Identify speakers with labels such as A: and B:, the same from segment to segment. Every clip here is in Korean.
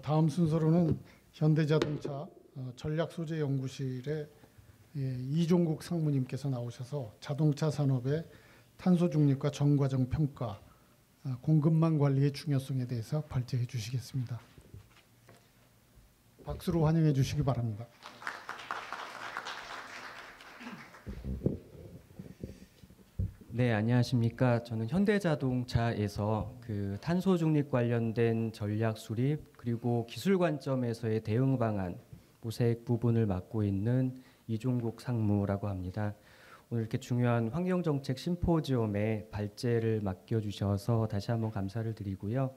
A: 다음 순서로는 현대자동차 전략소재연구실의 이종국 상무님께서 나오셔서 자동차 산업의 탄소 중립과 전과정 평가, 공급망 관리의 중요성에 대해서 발제해 주시겠습니다. 박수로 환영해 주시기 바랍니다.
B: 네, 안녕하십니까. 저는 현대자동차에서 그 탄소 중립 관련된 전략 수립 그리고 기술 관점에서의 대응 방안 모색 부분을 맡고 있는 이종국 상무라고 합니다. 오늘 이렇게 중요한 환경정책 심포지엄에 발제를 맡겨주셔서 다시 한번 감사를 드리고요.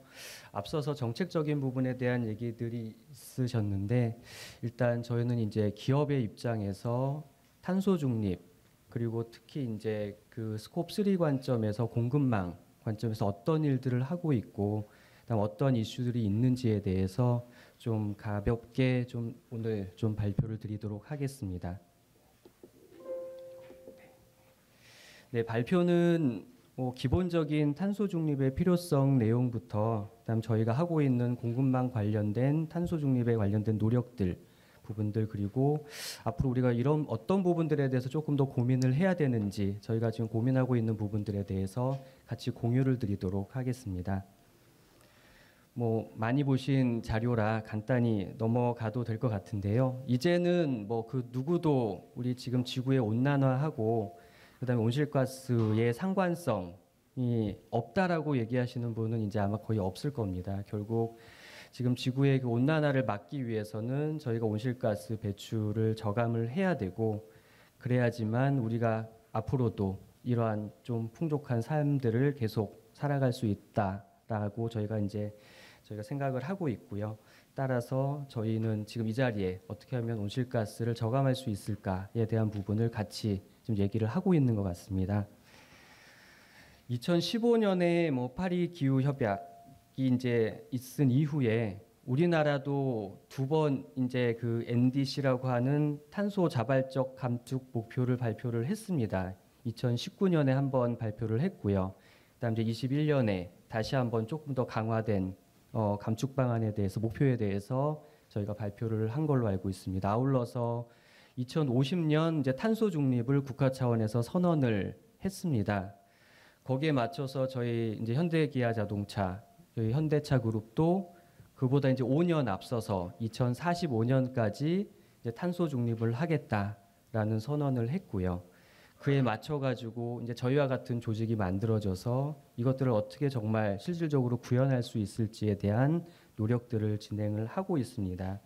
B: 앞서서 정책적인 부분에 대한 얘기들이 있으셨는데, 일단 저희는 이제 기업의 입장에서 탄소 중립, 그리고 특히 이제 그 스콥 3 관점에서 공급망 관점에서 어떤 일들을 하고 있고, 그다음 어떤 이슈들이 있는지에 대해서 좀 가볍게 좀 오늘 좀 발표를 드리도록 하겠습니다. 네, 발표는 기본적인 탄소 중립의 필요성 내용부터 그다음 저희가 하고 있는 공급망 관련된 탄소 중립에 관련된 노력들 부분들, 그리고 앞으로 우리가 이런 어떤 부분들에 대해서 조금 더 고민을 해야 되는지 저희가 지금 고민하고 있는 부분들에 대해서 같이 공유를 드리도록 하겠습니다. 많이 보신 자료라 간단히 넘어가도 될 것 같은데요. 이제는 그 누구도 우리 지금 지구의 온난화하고 그다음에 온실가스의 상관성이 없다라고 얘기하시는 분은 이제 아마 거의 없을 겁니다. 결국 지금 지구의 그 온난화를 막기 위해서는 저희가 온실가스 배출을 저감을 해야 되고, 그래야지만 우리가 앞으로도 이러한 좀 풍족한 삶들을 계속 살아갈 수 있다라고 저희가 생각을 하고 있고요. 따라서 저희는 지금 이 자리에 어떻게 하면 온실가스를 저감할 수 있을까에 대한 부분을 같이 좀 얘기를 하고 있는 것 같습니다. 2015년에 파리 기후 협약이 이제 있은 이후에 우리나라도 두 번 이제 그 NDC라고 하는 탄소 자발적 감축 목표를 발표를 했습니다. 2019년에 한번 발표를 했고요. 그다음 이제 21년에 다시 한번 조금 더 강화된 감축 방안에 대해서 목표에 대해서 저희가 발표를 한 걸로 알고 있습니다. 아울러서 2050년 이제 탄소 중립을 국가 차원에서 선언을 했습니다. 거기에 맞춰서 저희 이제 현대기아자동차, 저희 현대차 그룹도 그보다 이제 5년 앞서서 2045년까지 이제 탄소 중립을 하겠다라는 선언을 했고요. 그에 맞춰가지고 이제 저희와 같은 조직이 만들어져서 이것들을 어떻게 정말 실질적으로 구현할 수 있을지에 대한 노력들을 진행을 하고 있습니다.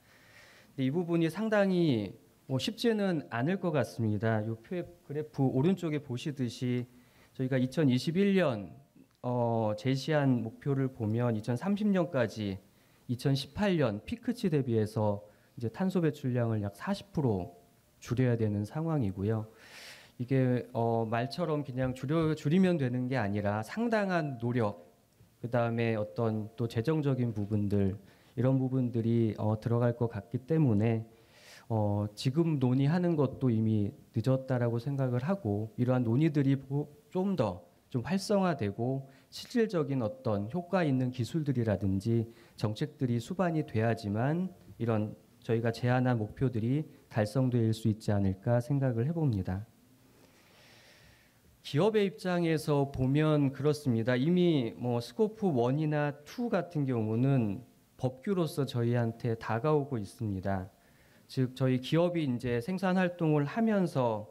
B: 근데 이 부분이 상당히 쉽지는 않을 것 같습니다. 이 그래프 오른쪽에 보시듯이 저희가 2021년 제시한 목표를 보면 2030년까지 2018년 피크치 대비해서 이제 탄소 배출량을 약 40% 줄여야 되는 상황이고요. 이게 말처럼 그냥 줄이면 되는 게 아니라 상당한 노력, 그다음에 어떤 또 재정적인 부분들, 이런 부분들이 들어갈 것 같기 때문에 지금 논의하는 것도 이미 늦었다라고 생각을 하고, 이러한 논의들이 좀 더 좀 활성화되고 실질적인 어떤 효과 있는 기술들이라든지 정책들이 수반이 돼야지만 이런 저희가 제안한 목표들이 달성될 수 있지 않을까 생각을 해봅니다. 기업의 입장에서 보면 그렇습니다. 이미 스코프 1이나 2 같은 경우는 법규로서 저희한테 다가오고 있습니다. 즉 저희 기업이 이제 생산 활동을 하면서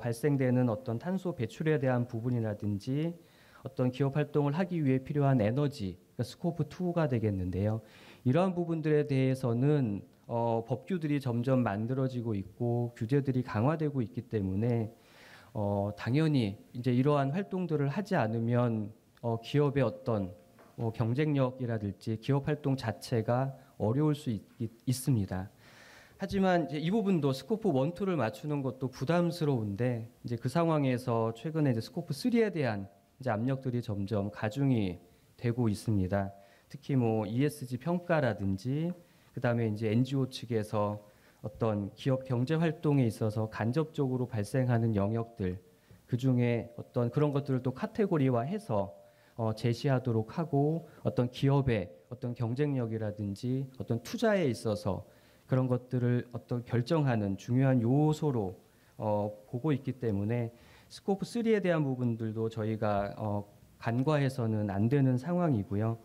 B: 발생되는 어떤 탄소 배출에 대한 부분이라든지 어떤 기업 활동을 하기 위해 필요한 에너지, 그러니까 스코프 2가 되겠는데요. 이러한 부분들에 대해서는 법규들이 점점 만들어지고 있고 규제들이 강화되고 있기 때문에 당연히 이제 이러한 활동들을 하지 않으면 기업의 어떤 경쟁력이라든지 기업 활동 자체가 어려울 수 있습니다. 하지만 이제 이 부분도 스코프 1, 2를 맞추는 것도 부담스러운데, 이제 그 상황에서 최근에 이제 스코프 3에 대한 이제 압력들이 점점 가중이 되고 있습니다. 특히 ESG 평가라든지, 그 다음에 이제 NGO 측에서 어떤 기업 경제 활동에 있어서 간접적으로 발생하는 영역들, 그 중에 어떤 그런 것들을 또 카테고리화해서 제시하도록 하고, 어떤 기업의 어떤 경쟁력이라든지 어떤 투자에 있어서 그런 것들을 어떤 결정하는 중요한 요소로 보고 있기 때문에 스코프 3에 대한 부분들도 저희가 간과해서는 안 되는 상황이고요.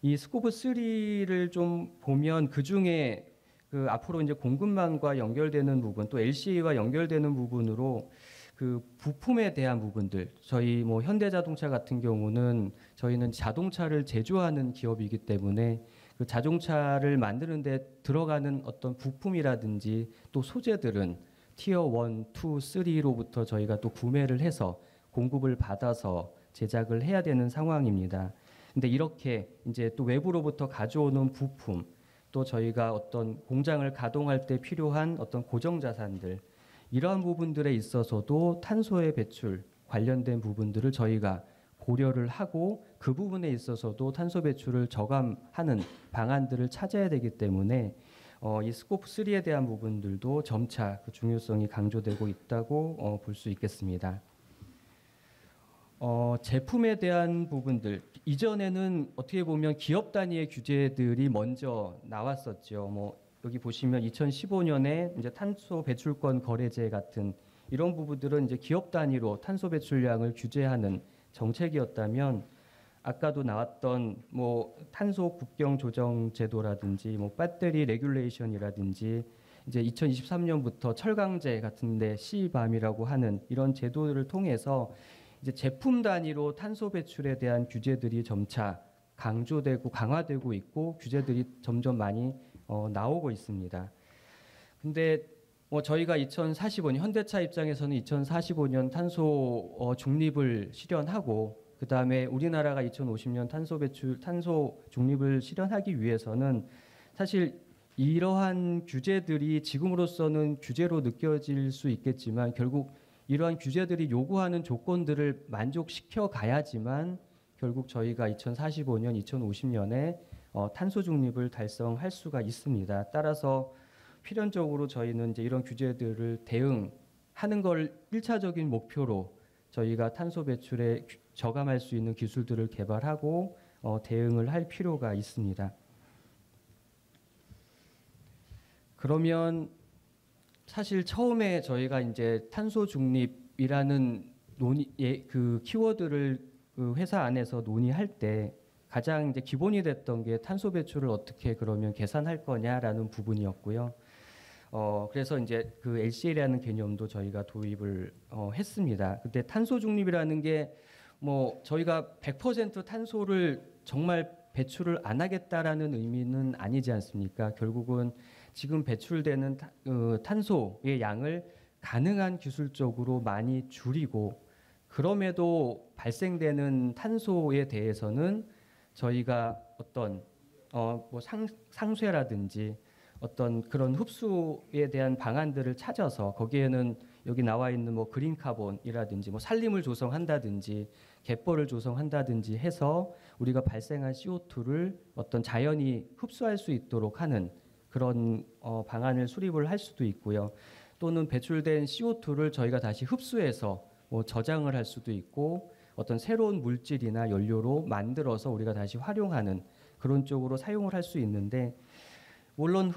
B: 이 스코프 3를 좀 보면 그 중에 그 앞으로 이제 공급망과 연결되는 부분, 또 LCA와 연결되는 부분으로 그 부품에 대한 부분들, 저희 뭐 현대자동차 같은 경우는 저희는 자동차를 제조하는 기업이기 때문에 그 자동차를 만드는데 들어가는 어떤 부품이라든지 또 소재들은 티어 1, 2, 3로부터 저희가 또 구매를 해서 공급을 받아서 제작을 해야 되는 상황입니다. 근데 이렇게 이제 또 외부로부터 가져오는 부품, 또 저희가 어떤 공장을 가동할 때 필요한 어떤 고정 자산들, 이러한 부분들에 있어서도 탄소의 배출 관련된 부분들을 저희가 고려를 하고 그 부분에 있어서도 탄소 배출을 저감하는 방안들을 찾아야 되기 때문에 이 스코프 3에 대한 부분들도 점차 그 중요성이 강조되고 있다고 볼 수 있겠습니다. 제품에 대한 부분들, 이전에는 어떻게 보면 기업 단위의 규제들이 먼저 나왔었죠. 뭐 여기 보시면 2015년에 이제 탄소 배출권 거래제 같은 이런 부분들은 이제 기업 단위로 탄소 배출량을 규제하는 정책이었다면, 아까도 나왔던 뭐 탄소 국경 조정 제도라든지 뭐 배터리 레귤레이션이라든지 이제 2023년부터 철강제 같은데 CBAM이라고 하는 이런 제도를 통해서 이제 제품 단위로 탄소 배출에 대한 규제들이 점차 강조되고 강화되고 있고 규제들이 점점 많이 나오고 있습니다. 근데 저희가 2045년 현대차 입장에서는 2045년 탄소 중립을 실현하고 그 다음에 우리나라가 2050년 탄소 중립을 실현하기 위해서는 사실 이러한 규제들이 지금으로서는 규제로 느껴질 수 있겠지만 결국 이러한 규제들이 요구하는 조건들을 만족시켜 가야지만 결국 저희가 2045년, 2050년에 탄소 중립을 달성할 수가 있습니다. 따라서 필연적으로 저희는 이제 이런 규제들을 대응하는 걸 1차적인 목표로 저희가 탄소 배출에 저감할 수 있는 기술들을 개발하고 대응을 할 필요가 있습니다. 그러면 사실 처음에 저희가 이제 탄소 중립이라는 그 키워드를 그 회사 안에서 논의할 때 가장 이제 기본이 됐던 게 탄소 배출을 어떻게 그러면 계산할 거냐라는 부분이었고요. 그래서 이제 그 LCA라는 개념도 저희가 도입을 했습니다. 근데 탄소 중립이라는 게 뭐 저희가 100% 탄소를 정말 배출을 안 하겠다라는 의미는 아니지 않습니까? 결국은 지금 배출되는 탄소의 양을 가능한 기술적으로 많이 줄이고 그럼에도 발생되는 탄소에 대해서는 저희가 어떤 뭐 상쇄라든지 어떤 그런 흡수에 대한 방안들을 찾아서 거기에는 여기 나와 있는 뭐 그린 카본이라든지 뭐 산림을 조성한다든지 갯벌을 조성한다든지 해서 우리가 발생한 CO2를 어떤 자연이 흡수할 수 있도록 하는 그런 방안을 수립을 할 수도 있고요. 또는 배출된 CO2를 저희가 다시 흡수해서 뭐 저장을 할 수도 있고 어떤 새로운 물질이나 연료로 만들어서 우리가 다시 활용하는 그런 쪽으로 사용을 할 수 있는데, 물론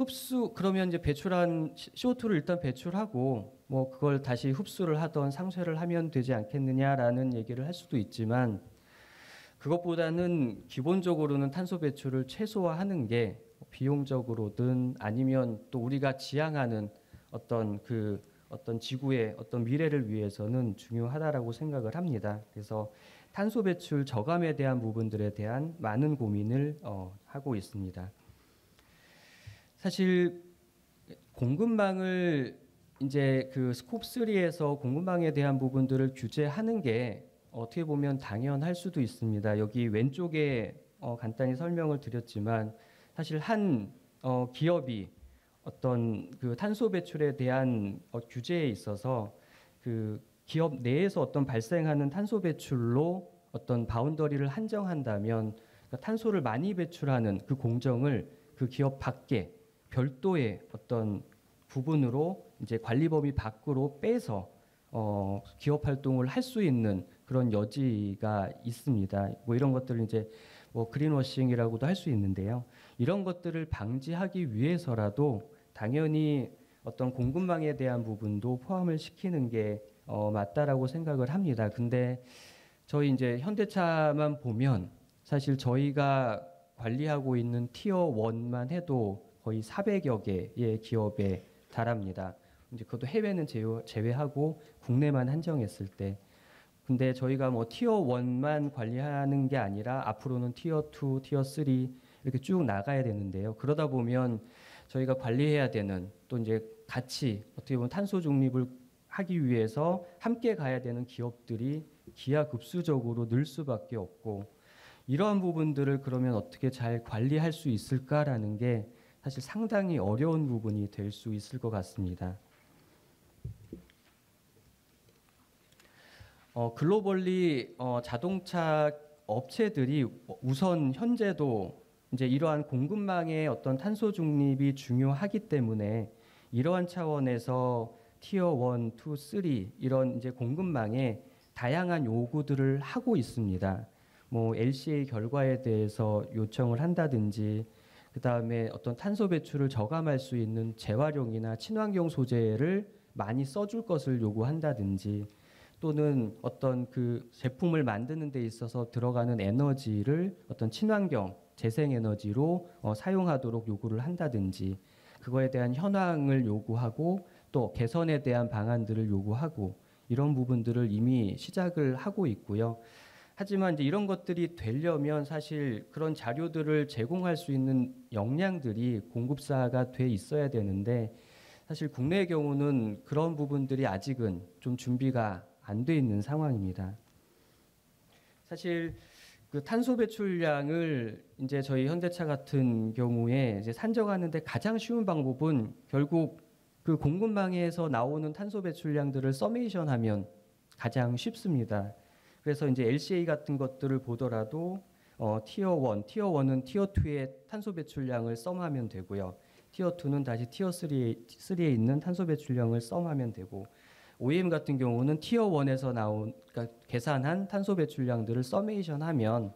B: 그러면 이제 배출한 CO2를 일단 배출하고 뭐 그걸 다시 흡수를 하던 상쇄를 하면 되지 않겠느냐라는 얘기를 할 수도 있지만, 그것보다는 기본적으로는 탄소 배출을 최소화하는 게 비용적으로든 아니면 또 우리가 지향하는 어떤 지구의 어떤 미래를 위해서는 중요하다라고 생각을 합니다. 그래서 탄소 배출 저감에 대한 부분들에 대한 많은 고민을 하고 있습니다. 사실 공급망을 이제 그 스코프 3에서 공급망에 대한 부분들을 규제하는 게 어떻게 보면 당연할 수도 있습니다. 여기 왼쪽에 간단히 설명을 드렸지만 사실 한 기업이 어떤 그 탄소 배출에 대한 규제에 있어서 그 기업 내에서 어떤 발생하는 탄소 배출로 어떤 바운더리를 한정한다면 그러니까 탄소를 많이 배출하는 그 공정을 그 기업 밖에 별도의 어떤 부분으로 이제 관리 범위 밖으로 빼서 기업 활동을 할 수 있는 그런 여지가 있습니다. 뭐 이런 것들을 이제 뭐 그린워싱이라고도 할 수 있는데요. 이런 것들을 방지하기 위해서라도 당연히 어떤 공급망에 대한 부분도 포함을 시키는 게 맞다라고 생각을 합니다. 근데 저희 이제 현대차만 보면 사실 저희가 관리하고 있는 티어 1만 해도 거의 400여 개의 기업에 달합니다. 이제 그것도 해외는 제외하고 국내만 한정했을 때. 근데 저희가 뭐 티어 1만 관리하는 게 아니라 앞으로는 티어 2, 티어 3 이렇게 쭉 나가야 되는데요. 그러다 보면 저희가 관리해야 되는 또 이제 같이 어떻게 보면 탄소 중립을 하기 위해서 함께 가야 되는 기업들이 기하급수적으로 늘 수밖에 없고 이러한 부분들을 그러면 어떻게 잘 관리할 수 있을까라는 게 사실 상당히 어려운 부분이 될 수 있을 것 같습니다. 글로벌리 자동차 업체들이 우선 현재도 이제 이러한 공급망의 어떤 탄소 중립이 중요하기 때문에 이러한 차원에서 티어 1, 2, 3 이런 이제 공급망에 다양한 요구들을 하고 있습니다. 뭐 LCA 결과에 대해서 요청을 한다든지 그다음에 어떤 탄소 배출을 저감할 수 있는 재활용이나 친환경 소재를 많이 써줄 것을 요구한다든지 또는 어떤 그 제품을 만드는 데 있어서 들어가는 에너지를 어떤 친환경 재생에너지로 사용하도록 요구를 한다든지 그거에 대한 현황을 요구하고 또 개선에 대한 방안들을 요구하고 이런 부분들을 이미 시작을 하고 있고요. 하지만 이제 이런 것들이 되려면 사실 그런 자료들을 제공할 수 있는 역량들이 공급사가 돼 있어야 되는데 사실 국내의 경우는 그런 부분들이 아직은 좀 준비가 안 돼 있는 상황입니다. 사실 그 탄소 배출량을 이제 저희 현대차 같은 경우에 이제 산정하는데 가장 쉬운 방법은 결국 그 공급망에서 나오는 탄소 배출량들을 서메이션하면 가장 쉽습니다. 그래서 이제 LCA 같은 것들을 보더라도 티어 1, 티어 1은 티어 2의 탄소 배출량을 썸하면 되고요. 티어 2는 다시 티어 3에 있는 탄소 배출량을 썸하면 되고 OEM 같은 경우는 티어 1에서 나온 그러니까 계산한 탄소 배출량들을 서메이션하면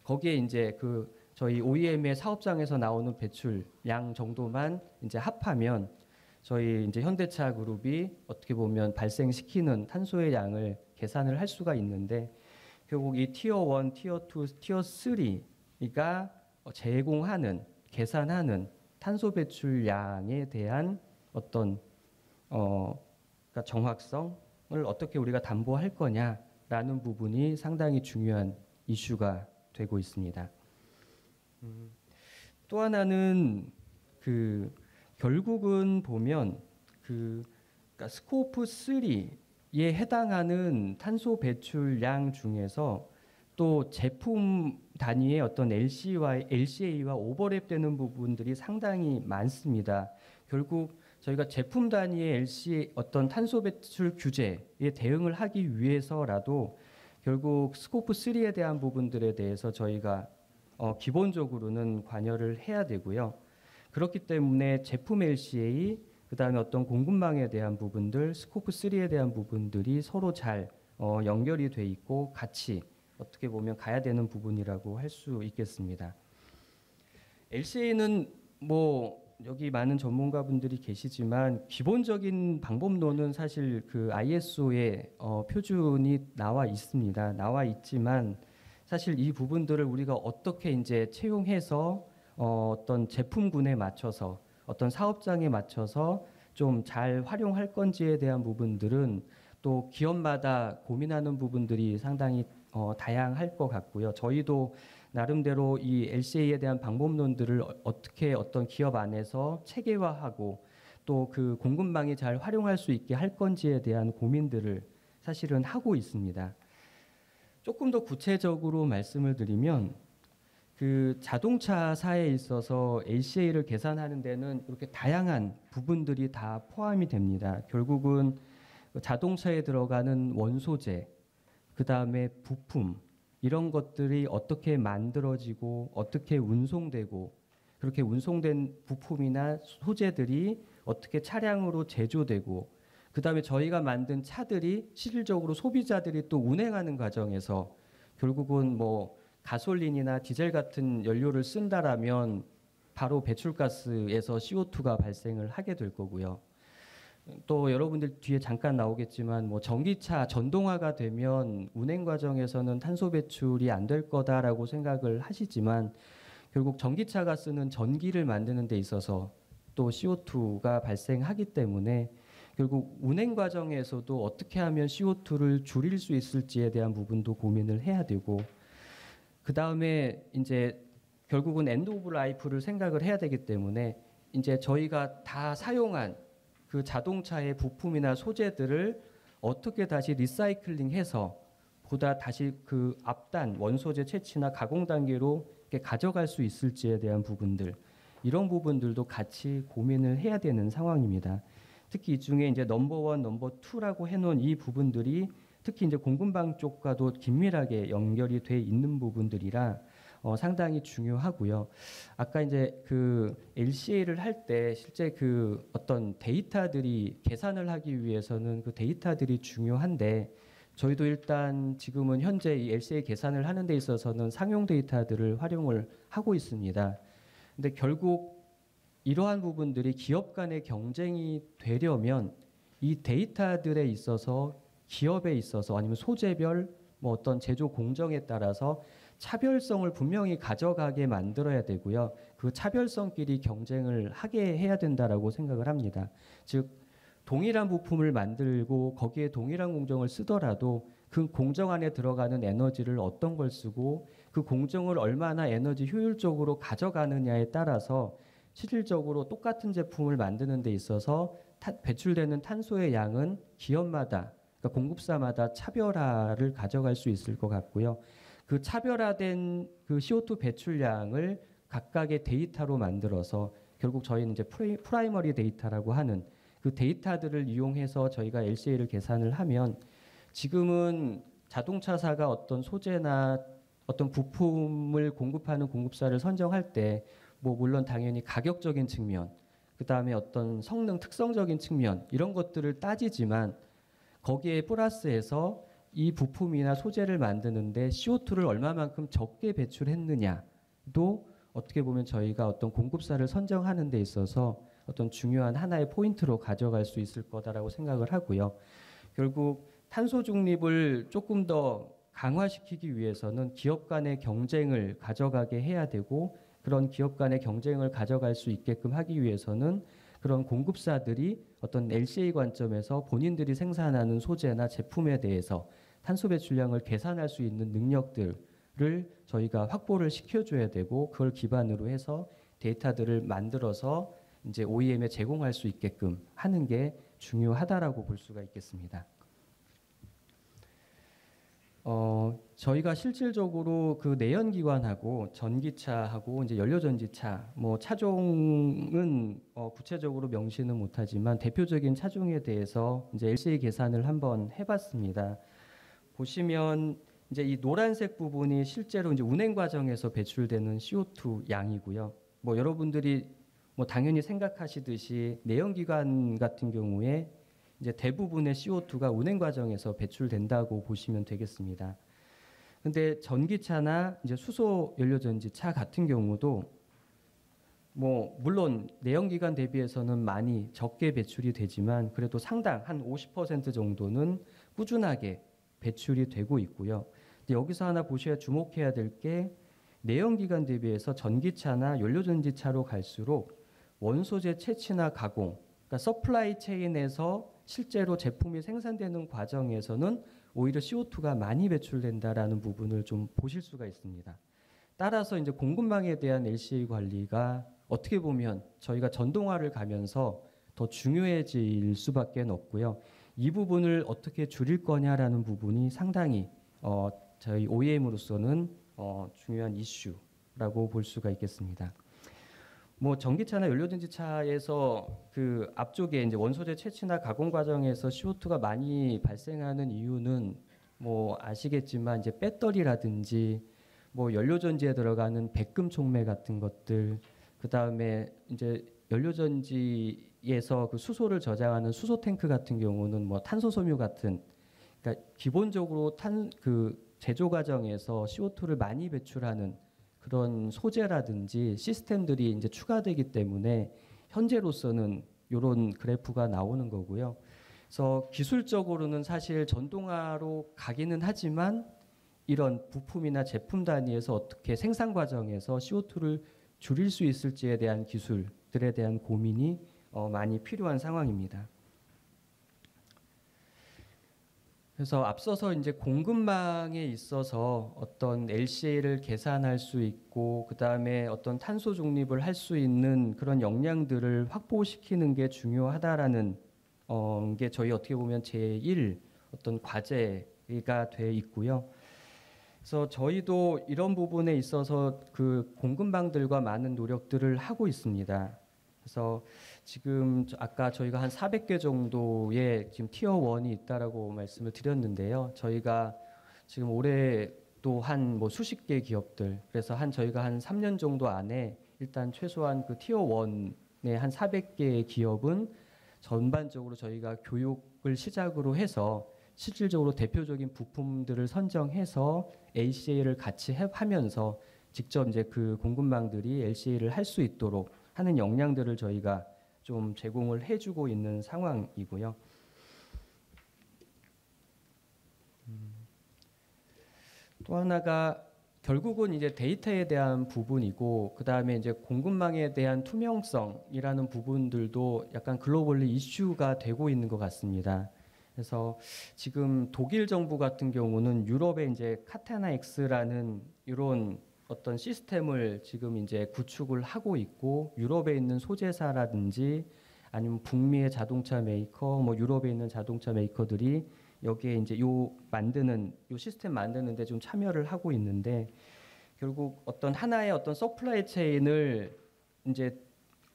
B: 거기에 이제 그 저희 OEM의 사업장에서 나오는 배출량 정도만 이제 합하면 저희 이제 현대차 그룹이 어떻게 보면 발생시키는 탄소의 양을 계산을 할 수가 있는데 결국 이 티어 1, 티어 2, 티어 3가 제공하는 계산하는 탄소 배출량에 대한 어떤 그러니까 정확성을 어떻게 우리가 담보할 거냐라는 부분이 상당히 중요한 이슈가 되고 있습니다. 또 하나는 그 결국은 보면 그러니까 스코프 3에 해당하는 탄소 배출량 중에서 또 제품 단위의 어떤 LCA와 오버랩되는 부분들이 상당히 많습니다. 결국 저희가 제품 단위의 LCA 어떤 탄소 배출 규제에 대응을 하기 위해서라도 결국 스코프 3에 대한 부분들에 대해서 저희가 기본적으로는 관여를 해야 되고요. 그렇기 때문에 제품 LCA 그다음에 어떤 공급망에 대한 부분들, 스코프 3에 대한 부분들이 서로 잘 연결이 돼 있고 같이 어떻게 보면 가야 되는 부분이라고 할 수 있겠습니다. LCA는 뭐 여기 많은 전문가분들이 계시지만 기본적인 방법론은 사실 그 ISO의 표준이 나와 있습니다. 나와 있지만 사실 이 부분들을 우리가 어떻게 이제 채용해서 어떤 제품군에 맞춰서 어떤 사업장에 맞춰서 좀 잘 활용할 건지에 대한 부분들은 또 기업마다 고민하는 부분들이 상당히 다양할 것 같고요. 저희도 나름대로 이 LCA에 대한 방법론들을 어떻게 어떤 기업 안에서 체계화하고 또 그 공급망이 잘 활용할 수 있게 할 건지에 대한 고민들을 사실은 하고 있습니다. 조금 더 구체적으로 말씀을 드리면 그 자동차사에 있어서 LCA를 계산하는 데는 이렇게 다양한 부분들이 다 포함이 됩니다. 결국은 자동차에 들어가는 원소재, 그 다음에 부품 이런 것들이 어떻게 만들어지고 어떻게 운송되고 그렇게 운송된 부품이나 소재들이 어떻게 차량으로 제조되고 그 다음에 저희가 만든 차들이 실질적으로 소비자들이 또 운행하는 과정에서 결국은 뭐 가솔린이나 디젤 같은 연료를 쓴다라면 바로 배출가스에서 CO2가 발생을 하게 될 거고요. 또 여러분들 뒤에 잠깐 나오겠지만 뭐 전기차 전동화가 되면 운행 과정에서는 탄소 배출이 안 될 거다라고 생각을 하시지만 결국 전기차가 쓰는 전기를 만드는 데 있어서 또 CO2가 발생하기 때문에 결국 운행 과정에서도 어떻게 하면 CO2를 줄일 수 있을지에 대한 부분도 고민을 해야 되고 그 다음에 이제 결국은 엔드 오브 라이프를 생각을 해야 되기 때문에 이제 저희가 다 사용한 그 자동차의 부품이나 소재들을 어떻게 다시 리사이클링해서 보다 다시 그 앞단 원소재 채취나 가공 단계로 이렇게 가져갈 수 있을지에 대한 부분들 이런 부분들도 같이 고민을 해야 되는 상황입니다. 특히 이 중에 이제 넘버 1, 넘버 2라고 해놓은 이 부분들이 특히 이제 공급망 쪽과도 긴밀하게 연결이 돼 있는 부분들이라 상당히 중요하고요. 아까 이제 그 LCA를 할 때 실제 그 어떤 데이터들이 계산을 하기 위해서는 그 데이터들이 중요한데 저희도 일단 지금은 현재 이 LCA 계산을 하는 데 있어서는 상용 데이터들을 활용을 하고 있습니다. 근데 결국 이러한 부분들이 기업 간의 경쟁이 되려면 이 데이터들에 있어서 기업에 있어서 아니면 소재별 뭐 어떤 제조 공정에 따라서 차별성을 분명히 가져가게 만들어야 되고요. 그 차별성끼리 경쟁을 하게 해야 된다라고 생각을 합니다. 즉 동일한 부품을 만들고 거기에 동일한 공정을 쓰더라도 그 공정 안에 들어가는 에너지를 어떤 걸 쓰고 그 공정을 얼마나 에너지 효율적으로 가져가느냐에 따라서 실질적으로 똑같은 제품을 만드는 데 있어서 배출되는 탄소의 양은 기업마다 그러니까 공급사마다 차별화를 가져갈 수 있을 것 같고요. 그 차별화된 그 CO2 배출량을 각각의 데이터로 만들어서 결국 저희는 이제 프라이머리 데이터라고 하는 그 데이터들을 이용해서 저희가 LCA를 계산을 하면 지금은 자동차사가 어떤 소재나 어떤 부품을 공급하는 공급사를 선정할 때 뭐 물론 당연히 가격적인 측면, 그 다음에 어떤 성능 특성적인 측면 이런 것들을 따지지만 거기에 플러스해서 이 부품이나 소재를 만드는데 CO2를 얼마만큼 적게 배출했느냐도 어떻게 보면 저희가 어떤 공급사를 선정하는 데 있어서 어떤 중요한 하나의 포인트로 가져갈 수 있을 거다라고 생각을 하고요. 결국 탄소 중립을 조금 더 강화시키기 위해서는 기업 간의 경쟁을 가져가게 해야 되고 그런 기업 간의 경쟁을 가져갈 수 있게끔 하기 위해서는 그런 공급사들이 어떤 LCA 관점에서 본인들이 생산하는 소재나 제품에 대해서 탄소 배출량을 계산할 수 있는 능력들을 저희가 확보를 시켜줘야 되고 그걸 기반으로 해서 데이터들을 만들어서 이제 OEM에 제공할 수 있게끔 하는 게 중요하다라고 볼 수가 있겠습니다. 저희가 실질적으로 그 내연기관하고 전기차하고 이제 연료전지차, 뭐 차종은 구체적으로 명시는 못하지만 대표적인 차종에 대해서 이제 LCA 계산을 한번 해봤습니다. 보시면 이제 이 노란색 부분이 실제로 이제 운행 과정에서 배출되는 CO2 양이고요. 뭐 여러분들이 뭐 당연히 생각하시듯이 내연기관 같은 경우에 이제 대부분의 CO2가 운행 과정에서 배출된다고 보시면 되겠습니다. 근데 전기차나 이제 수소 연료전지차 같은 경우도 뭐 물론 내연기관 대비해서는 많이 적게 배출이 되지만 그래도 상당 한 50% 정도는 꾸준하게 배출이 되고 있고요. 근데 여기서 하나 보셔야 주목해야 될 게 내연기관 대비해서 전기차나 연료전지차로 갈수록 원소재 채취나 가공, 그러니까 서플라이 체인에서 실제로 제품이 생산되는 과정에서는 오히려 CO2가 많이 배출된다라는 부분을 좀 보실 수가 있습니다. 따라서 이제 공급망에 대한 LCA 관리가 어떻게 보면 저희가 전동화를 가면서 더 중요해질 수밖에 없고요. 이 부분을 어떻게 줄일 거냐라는 부분이 상당히 저희 OEM으로서는 중요한 이슈라고 볼 수가 있겠습니다. 뭐 전기차나 연료전지차에서 그 앞쪽에 이제 원소재 채취나 가공 과정에서 CO2가 많이 발생하는 이유는 뭐 아시겠지만 이제 배터리라든지 뭐 연료전지에 들어가는 백금 촉매 같은 것들, 그 다음에 이제 연료전지에서 그 수소를 저장하는 수소 탱크 같은 경우는 뭐 탄소 섬유 같은, 그러니까 기본적으로 그 제조 과정에서 CO2를 많이 배출하는 그런 소재라든지 시스템들이 이제 추가되기 때문에 현재로서는 이런 그래프가 나오는 거고요. 그래서 기술적으로는 사실 전동화로 가기는 하지만 이런 부품이나 제품 단위에서 어떻게 생산 과정에서 CO2를 줄일 수 있을지에 대한 기술들에 대한 고민이 많이 필요한 상황입니다. 그래서 앞서서 이제 공급망에 있어서 어떤 LCA를 계산할 수 있고 그 다음에 어떤 탄소 중립을 할 수 있는 그런 역량들을 확보시키는 게 중요하다라는 게 저희 어떻게 보면 제1 어떤 과제가 돼 있고요. 그래서 저희도 이런 부분에 있어서 그 공급망들과 많은 노력들을 하고 있습니다. 그래서 지금 아까 저희가 한 400개 정도의 지금 티어 1이 있다라고 말씀을 드렸는데요. 저희가 지금 올해 또 한 뭐 수십 개 기업들 그래서 저희가 한 3년 정도 안에 일단 최소한 그 티어 1의 한 400개의 기업은 전반적으로 저희가 교육을 시작으로 해서 실질적으로 대표적인 부품들을 선정해서 LCA를 같이 하면서 직접 이제 그 공급망들이 LCA를 할 수 있도록 하는 역량들을 저희가 좀 제공을 해주고 있는 상황이고요. 또 하나가 결국은 이제 데이터에 대한 부분이고 그 다음에 이제 공급망에 대한 투명성이라는 부분들도 약간 글로벌리 이슈가 되고 있는 것 같습니다. 그래서 지금 독일 정부 같은 경우는 유럽에 이제 카타나 X라는 이런 어떤 시스템을 지금 이제 구축을 하고 있고 유럽에 있는 소재사라든지 아니면 북미의 자동차 메이커, 뭐 유럽에 있는 자동차 메이커들이 여기에 이제 요 시스템 만드는데 좀 참여를 하고 있는데 결국 어떤 하나의 어떤 서플라이 체인을 이제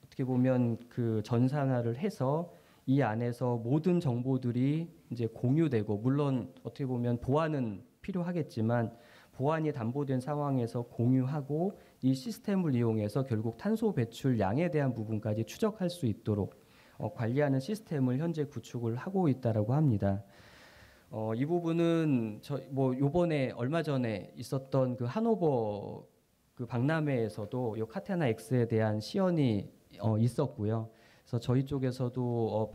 B: 어떻게 보면 그 전산화를 해서 이 안에서 모든 정보들이 이제 공유되고 물론 어떻게 보면 보안은 필요하겠지만 보안이 담보된 상황에서 공유하고 이 시스템을 이용해서 결국 탄소 배출량에 대한 부분까지 추적할 수 있도록 관리하는 시스템을 현재 구축을 하고 있다라고 합니다. 이 부분은 뭐 요번에 얼마 전에 있었던 그 하노버 그 박람회에서도 요 카테나 X에 대한 시연이 있었고요. 그래서 저희 쪽에서도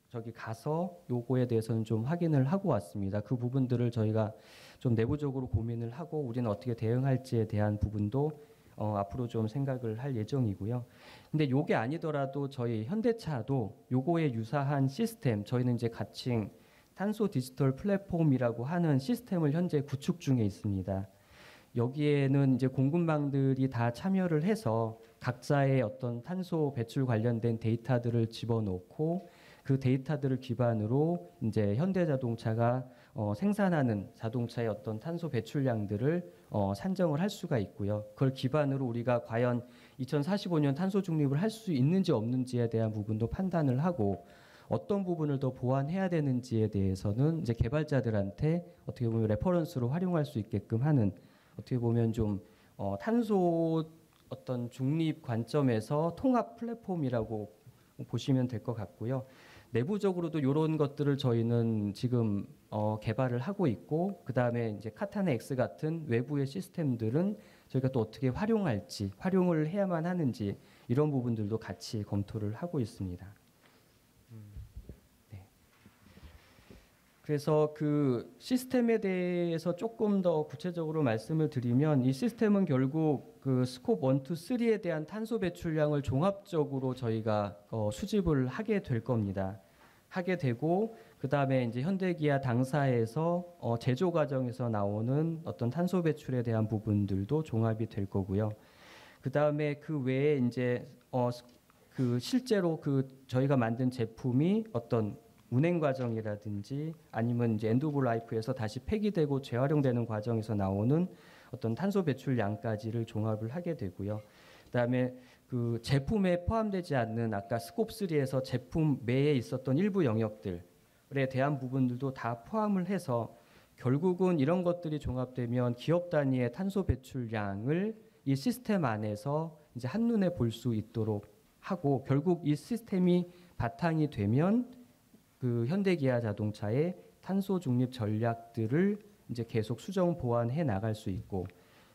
B: 저기 가서 요거에 대해서는 좀 확인을 하고 왔습니다. 그 부분들을 저희가 좀 내부적으로 고민을 하고 우리는 어떻게 대응할지에 대한 부분도 앞으로 좀 생각을 할 예정이고요. 근데 요게 아니더라도 저희 현대차도 요거에 유사한 시스템 저희는 이제 가칭 탄소 디지털 플랫폼이라고 하는 시스템을 현재 구축 중에 있습니다. 여기에는 이제 공급망들이 다 참여를 해서 각자의 어떤 탄소 배출 관련된 데이터들을 집어넣고 그 데이터들을 기반으로 이제 현대자동차가 생산하는 자동차의 어떤 탄소 배출량들을 산정을 할 수가 있고요. 그걸 기반으로 우리가 과연 2045년 탄소 중립을 할 수 있는지 없는지에 대한 부분도 판단을 하고 어떤 부분을 더 보완해야 되는지에 대해서는 이제 개발자들한테 어떻게 보면 레퍼런스로 활용할 수 있게끔 하는 어떻게 보면 좀 탄소 어떤 중립 관점에서 통합 플랫폼이라고 보시면 될 것 같고요. 내부적으로도 이런 것들을 저희는 지금 개발을 하고 있고 그 다음에 이제 카타나 X 같은 외부의 시스템들은 저희가 또 어떻게 활용을 해야만 하는지 이런 부분들도 같이 검토를 하고 있습니다. 네. 그래서 그 시스템에 대해서 조금 더 구체적으로 말씀을 드리면 이 시스템은 결국 그 스콥 1, 2, 3에 대한 탄소 배출량을 종합적으로 저희가 수집을 하게 될 겁니다. 하게 되고 그 다음에 이제 현대기아 당사에서 제조 과정에서 나오는 어떤 탄소 배출에 대한 부분들도 종합이 될 거고요. 그 다음에 그 외에 이제 그 실제로 그 저희가 만든 제품이 어떤 운행 과정이라든지 아니면 이제 엔드 오브 라이프에서 다시 폐기되고 재활용되는 과정에서 나오는 어떤 탄소 배출량까지를 종합을 하게 되고요. 그다음에 그 제품에 포함되지 않는 아까 스콥 3에서 제품 내에 있었던 일부 영역들에 대한 부분들도 다 포함을 해서 결국은 이런 것들이 종합되면 기업 단위의 탄소 배출량을 이 시스템 안에서 이제 한눈에 볼 수 있도록 하고 결국 이 시스템이 바탕이 되면 그 현대기아 자동차의 탄소 중립 전략들을 이제 계속 수정 보완해 나갈 수 있고,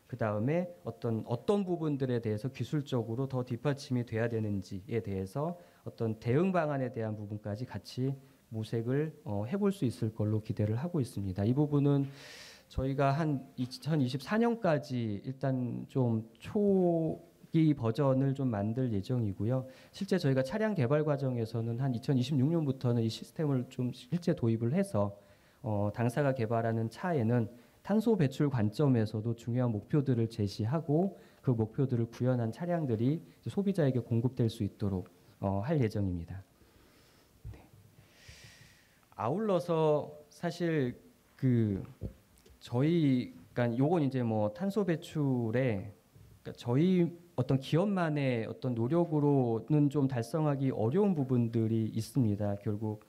B: 그 다음에 어떤 부분들에 대해서 기술적으로 더 뒷받침이 돼야 되는지에 대해서 어떤 대응 방안에 대한 부분까지 같이 모색을 해볼 수 있을 걸로 기대를 하고 있습니다. 이 부분은 저희가 한 2024년까지 일단 좀 초기 버전을 좀 만들 예정이고요. 실제 저희가 차량 개발 과정에서는 한 2026년부터는 이 시스템을 좀 실제 도입을 해서 당사가 개발하는 차에는 탄소 배출 관점에서도 중요한 목표들을 제시하고 그 목표들을 구현한 차량들이 소비자에게 공급될 수 있도록 할 예정입니다. 네. 아울러서 사실 그러니까 요건 이제 뭐 탄소 배출에 그러니까 저희 어떤 기업만의 어떤 노력으로는 좀 달성하기 어려운 부분들이 있습니다. 결국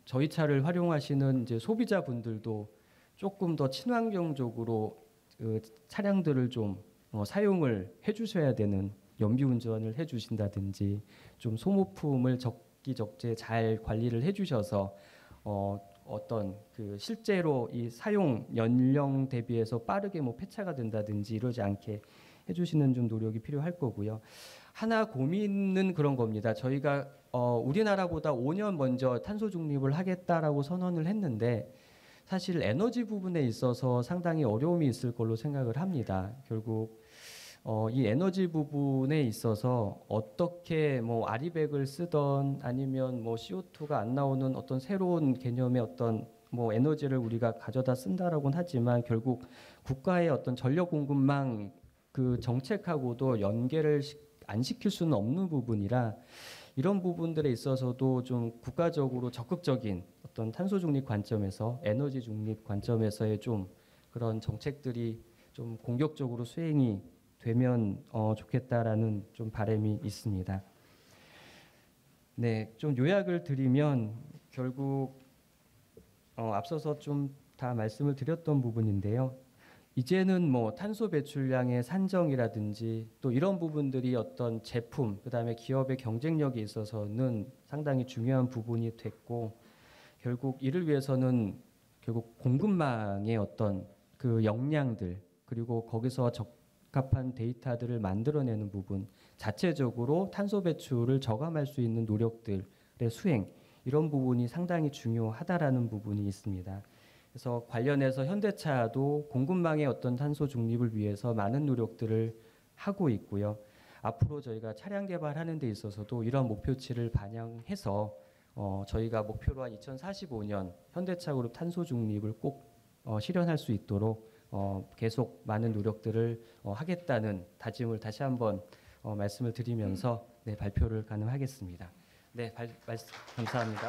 B: 저희 차를 활용하시는 이제 소비자분들도 조금 더 친환경적으로 그 차량들을 좀 사용을 해주셔야 되는, 연비 운전을 해주신다든지 좀 소모품을 적기적재 잘 관리를 해주셔서 어떤 그 실제로 이 사용 연령 대비해서 빠르게 뭐 폐차가 된다든지 이러지 않게 해주시는 좀 노력이 필요할 거고요. 하나 고민은 그런 겁니다. 저희가 우리나라보다 5년 먼저 탄소 중립을 하겠다라고 선언을 했는데 사실 에너지 부분에 있어서 상당히 어려움이 있을 걸로 생각을 합니다. 결국 이 에너지 부분에 있어서 어떻게 뭐 아리백을 쓰던 아니면 뭐 CO2가 안 나오는 어떤 새로운 개념의 어떤 뭐 에너지를 우리가 가져다 쓴다라고는 하지만 결국 국가의 어떤 전력 공급망 그 정책하고도 연계를 안 시킬 수는 없는 부분이라 이런 부분들에 있어서도 좀 국가적으로 적극적인 어떤 탄소 중립 관점에서 에너지 중립 관점에서의 좀 그런 정책들이 좀 공격적으로 수행이 되면 좋겠다라는 좀 바람이 있습니다. 네, 좀 요약을 드리면 결국 앞서서 좀 다 말씀을 드렸던 부분인데요. 이제는 뭐 탄소 배출량의 산정이라든지 또 이런 부분들이 어떤 제품, 그다음에 기업의 경쟁력에 있어서는 상당히 중요한 부분이 됐고 결국 이를 위해서는 결국 공급망의 어떤 그 역량들 그리고 거기서 적합한 데이터들을 만들어내는 부분 자체적으로 탄소 배출을 저감할 수 있는 노력들의 수행 이런 부분이 상당히 중요하다라는 부분이 있습니다. 그래서 관련해서 현대차도 공급망의 어떤 탄소 중립을 위해서 많은 노력들을 하고 있고요. 앞으로 저희가 차량 개발하는 데 있어서도 이러한 목표치를 반영해서 저희가 목표로 한 2045년 현대차 그룹 탄소 중립을 꼭 실현할 수 있도록 계속 많은 노력들을 하겠다는 다짐을 다시 한번 말씀을 드리면서 네, 발표를 가능하겠습니다. 네, 말씀 감사합니다.